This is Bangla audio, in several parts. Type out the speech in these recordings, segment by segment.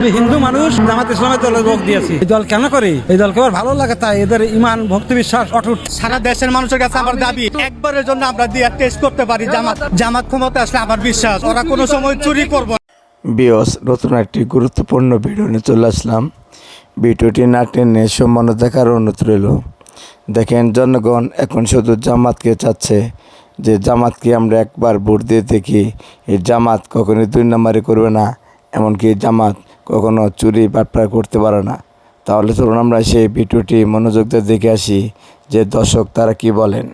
হিন্দু মানুষ জামাত ইসলামের দলে যোগ দিয়েছি। এই দল কেন করি? এই দলকে আমার ভালো লাগে, তাই এদের ইমান ভক্তি বিশ্বাস অটুট। সারা দেশের মানুষের কাছে আমার দাবি, একবারের জন্য আমরা দিয়ে টেস্ট করতে পারি জামাত ক্ষমতা আসলে আমার বিশ্বাস ওরা কোনো সময় চুরি করবে। বিয়স নতুন একটি গুরুত্বপূর্ণ ভিডিও নিয়ে চলে আসলাম। ভিডিওটি না টেনে সম্মান দেখার অনুরোধ রইল। দেখেন, জনগণ এখন শুধু জামাতকে চাচ্ছে যে জামাতকে আমরা একবার ভোট দিয়ে দেখি। এই জামাত কখনোই দুই নম্বরে করবে না, এমনকি জামাত কখনো চুরি বাটপার করতে পারে না। তাহলে চলুন আমরা সেই ভিডিওটি মনোযোগ দিয়ে দেখে আসি যে দর্শক তারা কি বলেন।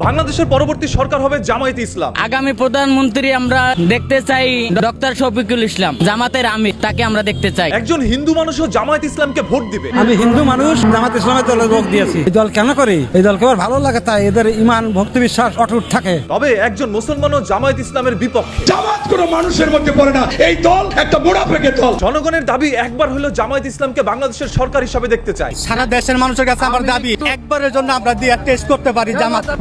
বাংলাদেশের পরবর্তী সরকার হবে জামায়াতে ইসলাম। আগামী প্রধানমন্ত্রী আমরা দেখতে চাই ডক্টর শফিকুল ইসলাম, জামাতের আমির, তাকে আমরা দেখতে চাই। একজন হিন্দু মানুষও জামায়াতে ইসলামকে ভোট দিবে। আমি হিন্দু মানুষ জামাত ইসলামের দলে যোগ দিয়েছি। এই দল কেন করি? এই দলকে আমার ভালো লাগে, তাই এদের ইমান ভক্তি বিশ্বাস অটুট থাকে। তবে একজন মুসলমানও জামায়াত ইসলামের বিপক্ষে। জামাত কোনো মানুষের মধ্যে পড়ে না, এই দল একটা বুড়া ফেকে দল। জনগণের দাবি একবার হলো জামায়াত ইসলামকে বাংলাদেশের সরকার হিসাবে দেখতে চাই। সারা দেশের মানুষের কাছে আমার দাবি, একবারের জন্য আমরা দিয়ে টেস্ট করতে পারি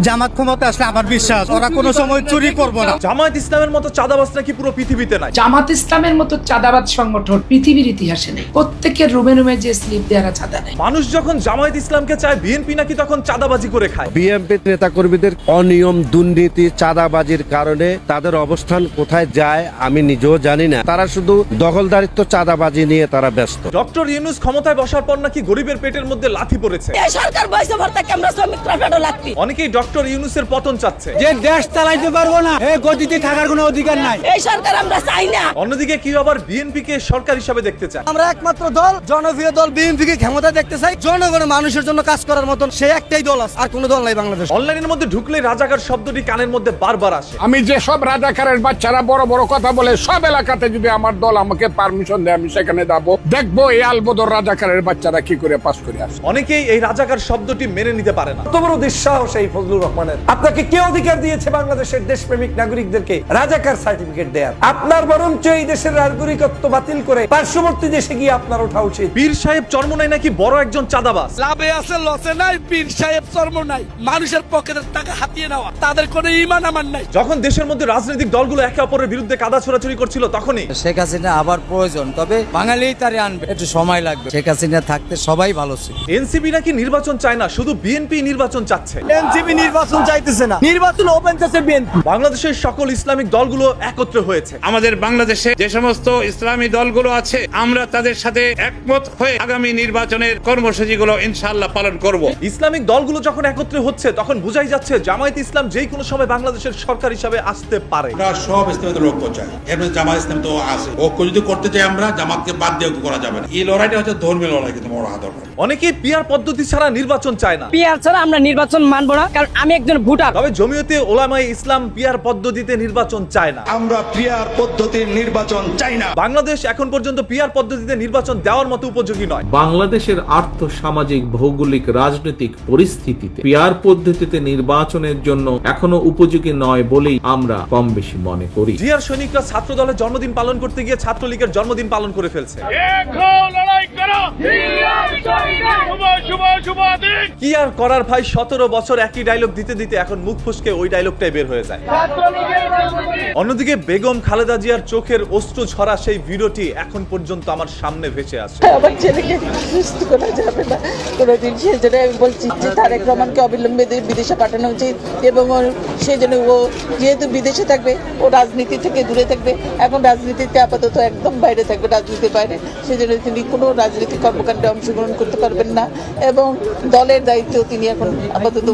জামাত ক্ষমতা আসলে আমার বিশ্বাস ওরা কোনো সময় চুরি করবে না। জামায়াত ইসলামের মতো চাঁদাবাজ নাকি পুরো পৃথিবীতে নাই। জামাত ইসলামের মতো চাঁদাবাজ সংগঠন পৃথিবীর ইতিহাসে নেই। প্রত্যেকের রুমে রুমে যে স্লিপ দেওয়ারা চাঁদা নেয়। মানুষ যখন জামায়াত ইসলামকে চায়, বিএনপি নাকি তখন চাঁদাবাজি করে খায়। বিএনপি নেতা কর্মীদের অনিয়ম, দুর্নীতি, চাঁদাবাজির কারণে তাদের অবস্থান কোথায় যায় আমি নিজেও জানি না। তারা শুধু দখলদারিত্ব, চাঁদাবাজি নিয়ে তারা ব্যস্ত। ডক্টর ইউনূস ক্ষমতায় বসার পর নাকি গরিবের পেটের মধ্যে লাথি পড়েছে। সরকার বয়সে ভর্তা আমরা শ্রমিকরা পেটে লাগতি। অনেকেই ডক্টর ইউনূসের পতন চাচ্ছে। যে দেশ চালাইতে পারবো না, এই গতিতে থাকার কোনো অধিকার নাই। এই সরকার আমরা চাই না। অন্যদিকে কেউ আবার বিএনপি কে সরকার হিসাবে দেখতে চায়। আমরা একমাত্র দল, জনপ্রিয় দল বিএনপি কে ক্ষমতা দেখতে চাই। জনগণের মানুষের জন্য কাজ করার মতন সে একটাই দল আছে, আর কোনো দল নাই বাংলাদেশ। অনলাইনের মধ্যে ঢুকলে রাজাকার শব্দটি কানের মধ্যে বারবার আসে। আমি যে সব রাজাকারের বাচ্চারা বড় বড় কথা বলে, সব এলাকাতে যদি আমার দল আমাকে পারমিশন দেয়, আমি সেখানে যাবো, দেখবো এই আলবদর রাজাকারের বাচ্চারা কি করে পাস করে আসে। অনেকেই এই রাজাকার শব্দটি মেনে নিতে পারে না। কত বড় দুঃসাহস এই ফজলুর রহমানের! আপনাকে কে অধিকার দিয়েছে বাংলাদেশের দেশপ্রেমিক নাগরিকদেরকে রাজাকার সার্টিফিকেট দেয়ার? আপনার বরঞ্চ এই দেশের নাগরিকত্ব বাতিল করে পার্শ্ববর্তী দেশে গিয়ে আপনার ওঠা উচিত। পীর সাহেব চরমোনাই নাকি বড় একজন চাঁদাবাজ। লাভে আছে লসে নাই, পীর সাহেব চর্ম নাই। মানুষের পকেটের টাকা হাতিয়ে নেওয়া, তাদের কোনো ঈমান আমার নাই। যখন দেশের মধ্যে রাজনৈতিক দলগুলো একে অপরের বিরুদ্ধে কাদা ছোড়াছুড়ি করছিল, তখনই শেখ হাসিনা আবার প্রয়োজন, তবে বাঙালিই তারে আনবে, একটু সময় লাগবে। শেখ হাসিনা থাকতে সবাই ভালো ছিল। এনসিপি নাকি নির্বাচন চায় না, শুধু বিএনপি নির্বাচন চাচ্ছে। এনসিপি নির্বাচন চাইতেছে না, নির্বাচন ওপেন চাচ্ছে বিএনপি। বাংলাদেশের সকল ইসলামিক দলগুলো একত্রে হয়েছে। আমাদের বাংলাদেশে যে সমস্ত ইসলামী দলগুলো আছে, আমরা তাদের সাথে একমত হয়ে আগামী নির্বাচনের কর্মসূচিগুলো ইনশাআল্লাহ পালন করব। ইসলামিক দলগুলো যখন একত্রে হচ্ছে, তখন বোঝাই যাচ্ছে জামায়াত ইসলাম যেই কোনো সময় বাংলাদেশের সরকার হিসাবে আসতে পারে। আমরা সব ইসলামের ঐক্য চাই, এর মধ্যে জামাত ইসলাম তো আছে। ঐক্য যদি করতে চাই আমরা, জামাতকে বাদ দিয়ে ঐক্য করা যাবে না। এই লড়াইটা হচ্ছে ধর্মীয় লড়াই, কিন্তু বড় আদর। অনেকেই পিয়ার পদ্ধতি ছাড়া নির্বাচন চায় না। পিয়ার ছাড়া আমরা নির্বাচন মানবো না, কারণ আমি একজন ভোটার। তবে জমিয়তে উলামায়ে ইসলাম পিয়ার পদ্ধতিতে নির্বাচন চায় না। আমরা পিয়ার পদ্ধতির নির্বাচন চাই না। বাংলাদেশ এখন পর্যন্ত পিয়ার পদ্ধতিতে নির্বাচন দেওয়ার মতো উপযোগী নয়। বাংলাদেশের আর্থ সামাজিক ভৌগোলিক রাজনৈতিক পরিস্থিতিতে পিয়ার পদ্ধতিতে নির্বাচনের জন্য এখনো উপযোগী নয় বলেই আমরা কম বেশি মনে করি। জিয়ার সৈনিকরা ছাত্র দলের জন্মদিন পালন করতে গিয়ে ছাত্রলীগের জন্মদিন পালন করে ফেলছে। কি আর করার ভাই, 17 বছর একই ডায়লগ দিতে দিতে এখন মুখ ফুসকে ওই ডায়লগটাই বের হয়ে যায়। অন্যদিকে বেগম খালেদা জিয়ার চোখের অশ্রু ঝরা সেই ভিডিওটি এখন পর্যন্ত আমার সামনে ভেসে আসে। আমার ছেলেকে সুস্থ করা যাবে না কোনোদিন, সেই জন্য আমি বলছি যে তারেক রহমানকে অবিলম্বে বিদেশে পাঠানো উচিত, এবং সেই জন্য ও যেহেতু বিদেশে থাকবে, ও রাজনীতি থেকে দূরে থাকবে। এখন রাজনীতিতে আপাতত একদম বাইরে থাকবে, রাজনীতির বাইরে। সেই জন্য তিনি কোনো রাজনৈতিক কর্মকাণ্ডে অংশগ্রহণ করতে পারবেন না, এবং দলের দায়িত্ব তিনি এখন আপাতত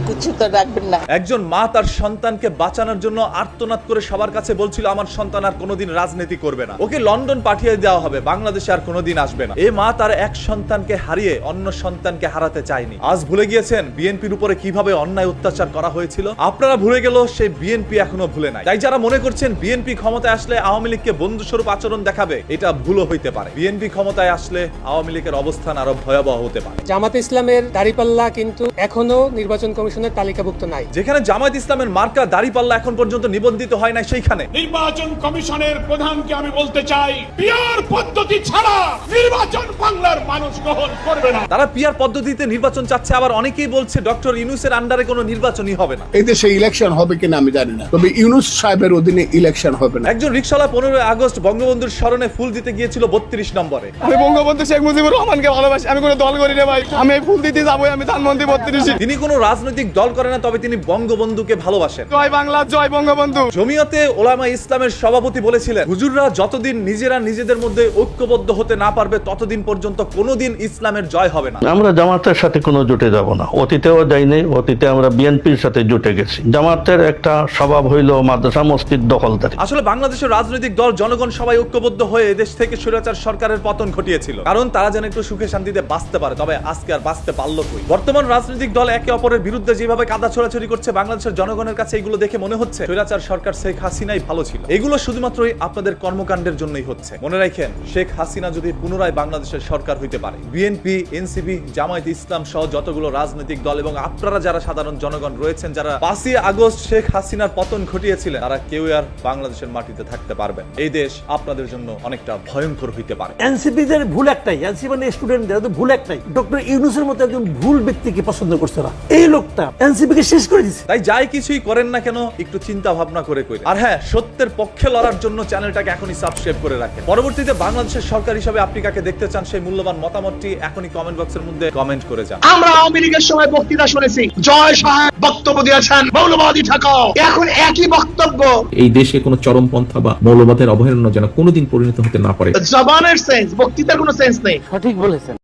কিছুটা রাখবেন না। একজন মা তার সন্তানকে বাঁচানোর জন্য আর্তনাদ করে সবার কাছে বলছিল, আমার সন্তান আর কোনোদিন রাজনীতি করবে না, ওকে লন্ডন পাঠিয়ে দেওয়া হবে, বাংলাদেশে আর কোনোদিন আসবে না। এই মা তার এক সন্তানকে হারিয়ে অন্য সন্তানকে হারাতে চায়নি। আজ ভুলে গিয়েছেন বিএনপির উপরে কিভাবে অন্যায় অত্যাচার করা হয়েছিল? আপনারা ভুলে গেল, সেই বিএনপি এখনো ভুলে নাই। তাই যারা মনে করছেন বিএনপি ক্ষমতায় আসলে আওয়ামী লীগকে বন্ধুস্বরূপ আচরণ দেখাবে, এটা ভুলও হইতে পারে। বিএনপি ক্ষমতায় আসলে আওয়ামী লীগের অবস্থান আরো ভয়াবহ হতে পারে। জামাতে ইসলামের দাঁড়িপাল্লা কিন্তু এখনো নির্বাচন কমিশনের তালিকাভুক্ত নাই। যেখানে জামায়াত ইসলামের মার্কা দাঁড়িপাল্লা এখন পর্যন্ত নিবন্ধিত হয় না, সেইখানে নির্বাচন কমিশনের প্রধানকে আমি বলতে চাই, পিআর পদ্ধতি ছাড়া নির্বাচন বাংলার মানুষ গ্রহণ করবে না। তারা পিআর পদ্ধতিতে নির্বাচন চাচ্ছে, আবার অনেকেই বলছে ডক্টর ইউনূসের আন্ডারে কোনো নির্বাচনই হবে না। এই দেশে ইলেকশন হবে কিনা আমি জানি না, তবে ইউনূস সাহেবের অধীনে ইলেকশন হবে না। একজন রিকশাওয়ালা 15 আগস্ট বঙ্গবন্ধুর স্মরণে ফুল দিতে গিয়েছিল 32 নম্বরে। আমি বঙ্গবন্ধু শেখ মুজিবুর রহমানকে ভালোবাসি, আমি কোনো দল করি না ভাই, আমি এই ফুল দিতে যাবো, আমি ধানমন্ত্রী 32। তিনি কোনো রাজনৈতিক দল করে না, তবে তিনি বঙ্গবন্ধুকে ভালোবাসেন। জয় বাংলা, জয় বঙ্গবন্ধু। জমিয়তে ওলামা ইসলামের সভাপতি বলেছিলেন, হুজুররা যতদিন নিজেরা নিজেদের মধ্যে ঐক্যবদ্ধ হতে না পারবে ততদিন পর্যন্ত কোনোদিন ইসলামের জয় হবে না। আমরা জামাতের সাথে কোনো জোটে যাব না, অতীতেও যাইনি, অতীতে আমরা বিএনপির সাথে জোটে গেছি। জামাতের একটা স্বভাব হইল মাদ্রাসা মসজিদ দখলদারি। আসলে বাংলাদেশের রাজনৈতিক দল জনগণ সবাই ঐক্যবদ্ধ হয়ে দেশ থেকে স্বৈরাচার সরকারের পতন ঘটিয়েছিল, কারণ তারা যেন একটু সুখে শান্তিতে বাঁচতে পারে। তবে আজকে আর বাঁচতে পারলো কই? বর্তমান রাজনৈতিক দল একে অপরের বিরুদ্ধে যেভাবে কাদা ছোড়াছড়ি করছে, বাংলাদেশের জনগণের কাছে এগুলো দেখে মনে হচ্ছে স্বৈরাচার সরকার শেখ হাসিনাই ভালো ছিল। এগুলো শুধুমাত্রই আপনাদের কর্মকাণ্ডের জন্যই হচ্ছে। মনে রাখেন, শেখ হাসিনা যদি পুনরায় বাংলাদেশের সরকার হইতে পারে, বিএনপি, এনসিপি, জামায়াত ইসলাম সহ যতগুলো রাজনৈতিক দল এবং আপনারা যারা সাধারণ জনগণ রয়েছেন, যারা 5ই আগস্ট শেখ হাসিনার পতন ঘটিয়েছিলেন, তারা কেউ আর বাংলাদেশের মাটিতে থাকতে পারবেন। এই দেশ আপনাদের জন্য অনেকটা ভয়ঙ্কর হইতে পারে। এনসিপিদের ভুল একটাই, এনসিপি মানে স্টুডেন্টদের ভুল একটাই, ডক্টর ইউনূসের মতো একজন ভুল ব্যক্তিকে পছন্দ করছে না। এই লোকটা এনসিপিকে শেষ করে দিচ্ছে। তাই যাই কিছুই করেন না কেন, একটু চিন্তা ভাবনা করে করেন। আর হ্যাঁ, সত্যের পক্ষে লড়ার জন্য চ্যানেলটাকে এখনই সাবস্ক্রাইব করে রাখেন। পরবর্তীতে বাংলাদেশের সরকার হিসেবে আপনি কাকে দেখতে চান, সেই মূল্যবান মতামতটি এখনই কমেন্ট বক্সের মধ্যে কমেন্ট করে যান। আমরা আওয়ামী লীগের সময় বক্তৃতা শুনেছি, জয় সাহেব বক্তব্য দিয়েছেন মৌলবাদী ঠাকুর, এখন একই বক্তব্য। এই দেশে কোনো চরমপন্থা বা মৌলবাদের অভয়ারণ্য যেন কোনোদিন পরিণত হতে না পারে। জবানের সেন্স, বক্তৃতার কোনো সেন্স নেই। সঠিক বলেছেন।